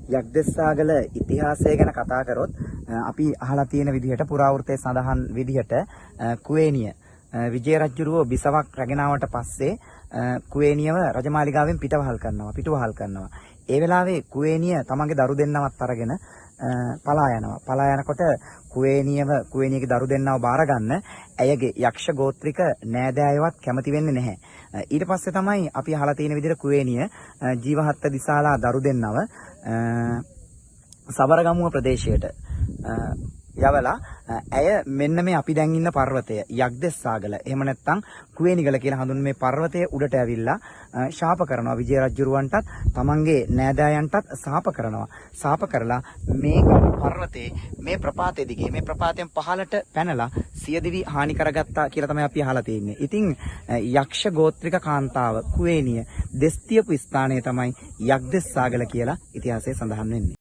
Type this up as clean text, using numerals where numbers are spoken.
යක්දෙස්සාගල ඉතිහාසය ගැන කතා කරොත් අපි අහලා තියෙන විදිහට පුරාවෘත්තයේ සඳහන් විදිහට කුවේණිය විජය රජුරුව බිසවක් රැගෙන ආවට පස්සේ කුවේණියව රජමාලිගාවෙන් පිටවහල් කරනවා. ඒ වෙලාවේ කුවේණිය තමන්ගේ දරු දෙන්නවත් අරගෙන පලා යනවා. පලා යනකොට කුවේණියගේ දරු දෙන්නව බාර ගන්න ඇයගේ යක්ෂ ගෝත්‍රික නෑදෑයවත් කැමති වෙන්නේ නැහැ. ඊට පස්සේ තමයි අපි අහලා තියෙන විදිහට කුවේණිය ජීවහත්ත දිසාලා දරු දෙන්නව සබරගමුව ප්‍රදේශයට යවලා ඇය මෙන්න මේ අපි දැන් ඉන්න පර්වතය යක්දෙස්සාගල එහෙම නැත්නම් කුවේණිගල කියලා හඳුන්වන මේ පර්වතයේ උඩට ඇවිල්ලා ශාප කරනවා. විජය රජුරවන්ටත් තමන්ගේ නෑදෑයන්ටත් ශාප කරනවා. ශාප කරලා මේ පර්වතයේ මේ ප්‍රපාතයේ දිගේ මේ ප්‍රපාතයෙන් පහළට පැනලා සියදිවි හානි කරගත්තා කියලා තමයි අපි අහලා තියෙන්නේ. ඉතින් යක්ෂ ගෝත්‍රික කාන්තාව කුවේණිය දෙස් තියපු ස්ථානය තමයි යක්දෙස්සාගල කියලා ඉතිහාසයේ සඳහන් වෙන්නේ.